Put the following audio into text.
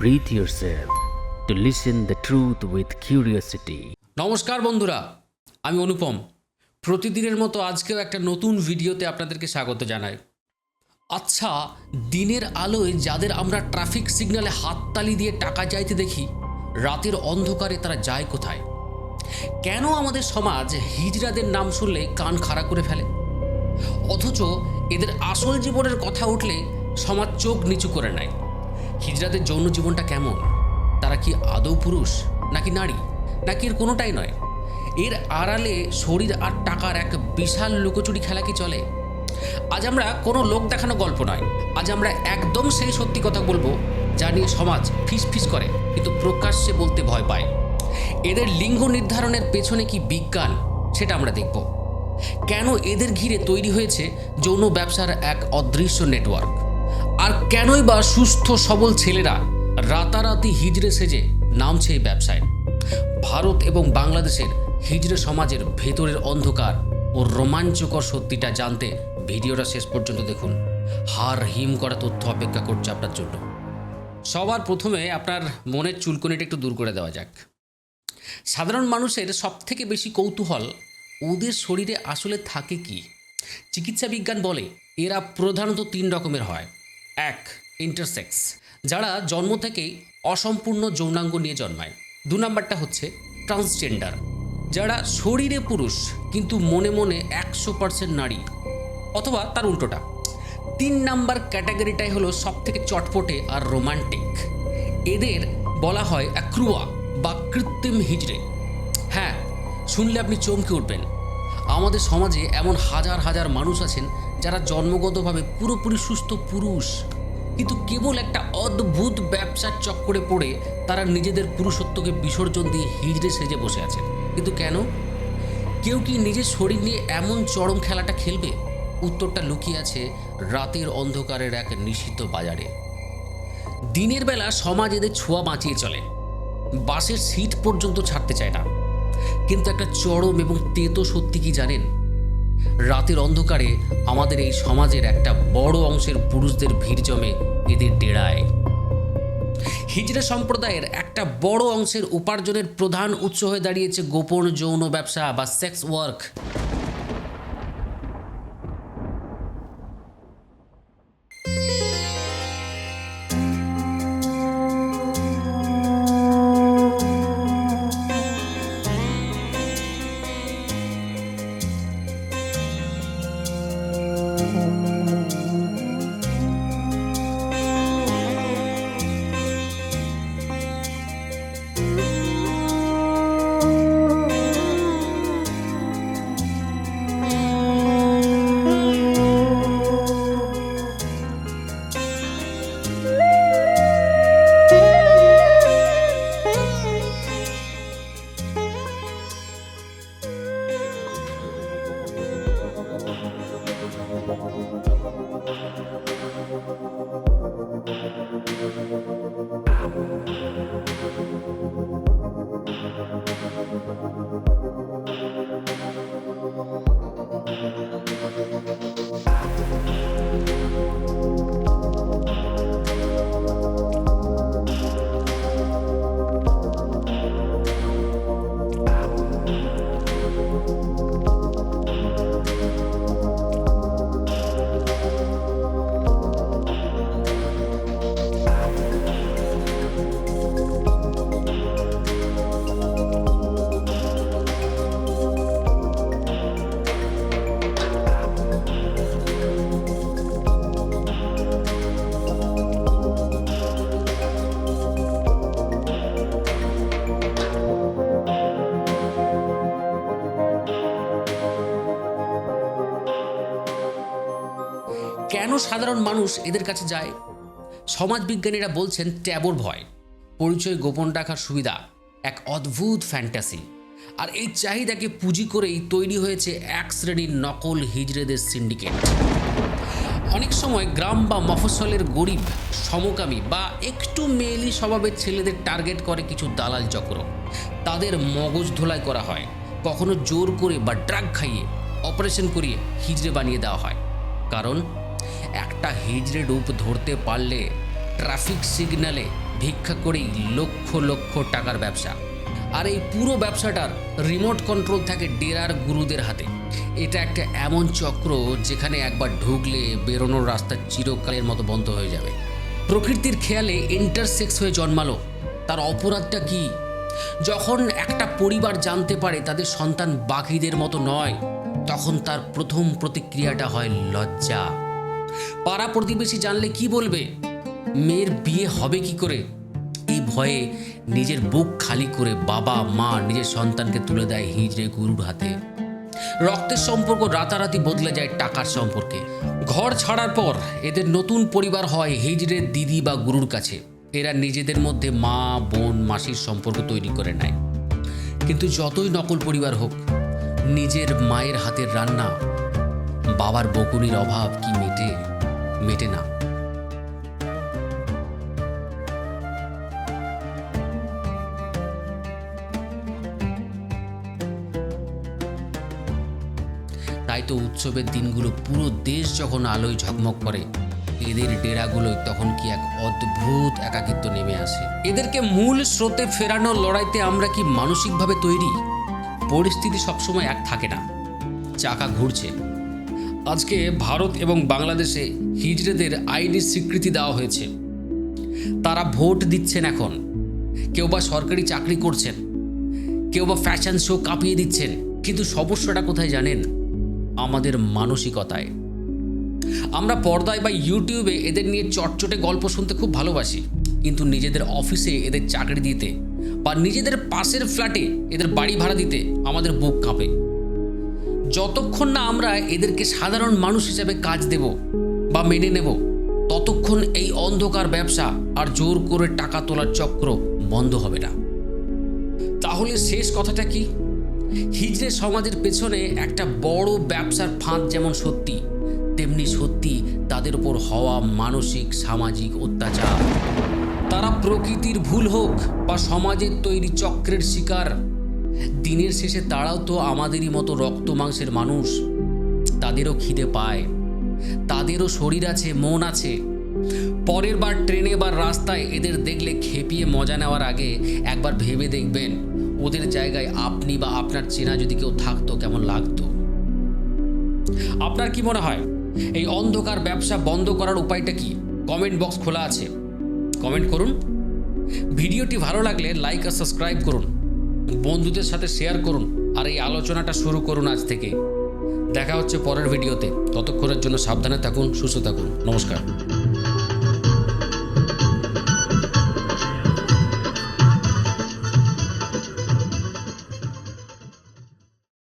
breathe yourself to listen the truth with curiosity. নমস্কার বন্ধুরা, আমি অনুপম। প্রতিদিনের মতো আজকেও একটা নতুন ভিডিওতে আপনাদেরকে স্বাগত জানাই। আচ্ছা, দিনের আলোয় যাদের আমরা ট্রাফিক সিগন্যালে হাততালি দিয়ে টাকা চাইতে দেখি, রাতের অন্ধকারে তারা যায় কোথায়? কেন আমাদের সমাজ হিজড়াদের নাম শুনলে কান খাড়া করে ফেলে, অথচ এদের আসল জীবনের কথা উঠলে সমাজ চোখ নিচু করে নেয়? হিজড়াদের যৌন জীবনটা কেমন? তারা কি আদৌ পুরুষ নাকি নারী, নাকি এর কোনোটাই নয়? এর আড়ালে শরীর আর টাকার এক বিশাল লুকোচুরি খেলা কি চলে? আজ আমরা কোনো লোক দেখানো গল্প নয়, আজ আমরা একদম সেই সত্যি কথা বলবো যা নিয়ে সমাজ ফিস করে কিন্তু প্রকাশ্যে বলতে ভয় পায়। এদের লিঙ্গ নির্ধারণের পেছনে কি বিজ্ঞান, সেটা আমরা দেখব। কেন এদের ঘিরে তৈরি হয়েছে যৌন ব্যবসার এক অদৃশ্য নেটওয়ার্ক, আর কেনই বা সুস্থ সবল ছেলেরা রাতারাতি হিজড়ে সেজে নামছে এই ব্যবসায়? ভারত এবং বাংলাদেশের হিজড়ে সমাজের ভেতরের অন্ধকার ও রোমাঞ্চকর সত্যিটা জানতে ভিডিওটা শেষ পর্যন্ত দেখুন। হাড় হিম করা তথ্য অপেক্ষা করছে আপনার জন্য। সবার প্রথমে আপনার মনের চুলকনিটা একটু দূর করে দেওয়া যাক। সাধারণ মানুষের সবথেকে বেশি কৌতূহল, ওদের শরীরে আসলে থাকে কি? চিকিৎসা বিজ্ঞান বলে এরা প্রধানত 3 রকমের হয়। 1, ইন্টারসেক্স, যারা জন্ম থেকেই অসম্পূর্ণ যৌনাঙ্গ নিয়ে জন্মায়। 2 নাম্বারটা হচ্ছে ট্রান্সজেন্ডার, যারা শরীরে পুরুষ কিন্তু মনে মনে 100% নারী, অথবা তার উল্টোটা। 3 নাম্বার ক্যাটাগরিটাই হলো সবথেকে চটপটে আর রোমান্টিক। এদের বলা হয় অ্যাক্রুয়া বা কৃত্রিম হিজড়ে। হ্যাঁ, শুনলে আপনি চমকে উঠবেন। আমাদের সমাজে এমন হাজার হাজার মানুষ আছেন যারা জন্মগতভাবে পুরোপুরি সুস্থ পুরুষ, কিন্তু কেবল একটা অদ্ভুত ব্যবসার চক্করে পড়ে তারা নিজেদের পুরুষত্বকে বিসর্জন দিয়ে হিজড়ে সেজে বসে আছেন। কিন্তু কেন? কেউ কি নিজের শরীর নিয়ে এমন চরম খেলাটা খেলবে? উত্তরটা লুকিয়ে আছে রাতের অন্ধকারের এক নিষিদ্ধ বাজারে। দিনের বেলা সমাজ এদের ছোঁয়া বাঁচিয়ে চলে, বাসের সিট পর্যন্ত ছাড়তে চায় না। কিন্তু একটা চরম এবং তেতো সত্যি কি জানেন? রাতের অন্ধকারে আমাদের এই সমাজের একটা বড় অংশের পুরুষদের ভিড় জমে এদের ডেরায়। হিজড়ে সম্প্রদায়ের একটা বড় অংশের উপার্জনের প্রধান উৎস হয়ে দাঁড়িয়েছে গোপন যৌন ব্যবসা বা সেক্স ওয়ার্ক। কেন সাধারণ মানুষ এদের কাছে যায়? সমাজবিজ্ঞানীরা বলছেন ট্যাবুর ভয়, পরিচয় গোপন রাখার সুবিধা, এক অদ্ভুত ফ্যান্টাসি। আর এই চাহিদাকে পুঁজি করেই তৈরি হয়েছে এক শ্রেণীর নকল হিজড়েদের সিন্ডিকেট। অনেক সময় গ্রাম বা মফস্বলের গরিব, সমকামী বা একটু মেয়েলি স্বভাবের ছেলেদের টার্গেট করে কিছু দালাল চক্র। তাদের মগজ ধোলাই করা হয়, কখনো জোর করে বা ড্রাগ খাইয়ে অপারেশন করিয়ে হিজড়ে বানিয়ে দেওয়া হয়। কারণ একটা হিজড়ে রূপ ধরতে পারলে ট্রাফিক সিগন্যালে ভিক্ষা করেই লক্ষ লক্ষ টাকার ব্যবসা। আর এই পুরো ব্যবসাটার রিমোট কন্ট্রোল থাকে ডেরার গুরুদের হাতে। এটা একটা এমন চক্র যেখানে একবার ঢুকলে বেরোনোর রাস্তা চিরকালের মতো বন্ধ হয়ে যাবে। প্রকৃতির খেয়ালে ইন্টারসেক্স হয়ে জন্মালো, তার অপরাধটা কি? যখন একটা পরিবার জানতে পারে তাদের সন্তান বাকিদের মতো নয়, তখন তার প্রথম প্রতিক্রিয়াটা হয় লজ্জা। পাড়া প্রতিবেশী জানলে কি বলবে? মেয়ের বিয়ে হবে কি করে? এই ভয়ে নিজের বুক খালি করে বাবা মা নিজের সন্তানকে তুলে দেয় হিজড়ে গুরুর হাতে। রক্তের সম্পর্ক রাতারাতি বদলে যায় টাকার সম্পর্কে। ঘর ছাড়ার পর এদের নতুন পরিবার হয় হিজড়ের দিদি বা গুরুর কাছে। এরা নিজেদের মধ্যে মা বোন মাসির সম্পর্ক তৈরি করে নেয়। কিন্তু যতই নকল পরিবার হোক, নিজের মায়ের হাতের রান্না, বাবার বকুনির অভাব কি মেটে না। তাই তো উৎসবের দিনগুলো পুরো দেশ যখন আলোয় ঝকমক করে, এদের ডেরাগুলোয় তখন কি এক অদ্ভুত একাকিত্ব নেমে আসে। এদেরকে মূল স্রোতে ফেরানোর লড়াইতে আমরা কি মানসিকভাবে তৈরি? পরিস্থিতি সবসময় এক থাকে না, চাকা ঘুরছে। আজকে ভারত এবং বাংলাদেশে হিজড়েদের আইনি স্বীকৃতি দেওয়া হয়েছে। তারা ভোট দিচ্ছেন এখন, কেউ বা সরকারি চাকরি করছেন, কেউ বা ফ্যাশন শো কাঁপিয়ে দিচ্ছেন। কিন্তু সমস্যাটা কোথায় জানেন? আমাদের মানসিকতায়। আমরা পর্দায় বা ইউটিউবে এদের নিয়ে চটচটে গল্প শুনতে খুব ভালোবাসি, কিন্তু নিজেদের অফিসে এদের চাকরি দিতে বা নিজেদের পাশের ফ্ল্যাটে এদের বাড়ি ভাড়া দিতে আমাদের বুক কাঁপে। যতক্ষণ না আমরা এদেরকে সাধারণ মানুষ হিসেবে কাজ দেব বা মেনে নেব, ততক্ষণ এই অন্ধকার ব্যবসা আর জোর করে টাকা তোলার চক্র বন্ধ হবে না। তাহলে শেষ কথাটা কি? হিজড়ে সমাজের পেছনে একটা বড় ব্যবসার ফাঁদ যেমন সত্যি, তেমনি সত্যি তাদের উপর হওয়া মানসিক সামাজিক অত্যাচার। তারা প্রকৃতির ভুল হোক বা সমাজের তৈরি চক্রের শিকার, দিনের শেষে তারাও তো আমাদেরই মতো রক্ত মাংসের মানুষ। তাদেরও খিদে পায়, তাদেরও শরীর আছে, মন আছে। পরের বার ট্রেনে বা রাস্তায় এদের দেখলে খেপিয়ে মজা নেওয়ার আগে একবার ভেবে দেখবেন, ওদের জায়গায় আপনি বা আপনার চেনা যদি কেউ থাকতো কেমন লাগতো। আপনার কি মনে হয় এই অন্ধকার ব্যবসা বন্ধ করার উপায়টা কি? কমেন্ট বক্স খোলা আছে, কমেন্ট করুন। ভিডিওটি ভালো লাগলে লাইক আর সাবস্ক্রাইব করুন, বন্ধুদের সাথে শেয়ার করুন, আর এই আলোচনাটা শুরু করুন আজ থেকে। দেখা হচ্ছে পরের ভিডিওতে। ততক্ষণের জন্য সাবধানে থাকুন, সুস্থ থাকুন। নমস্কার।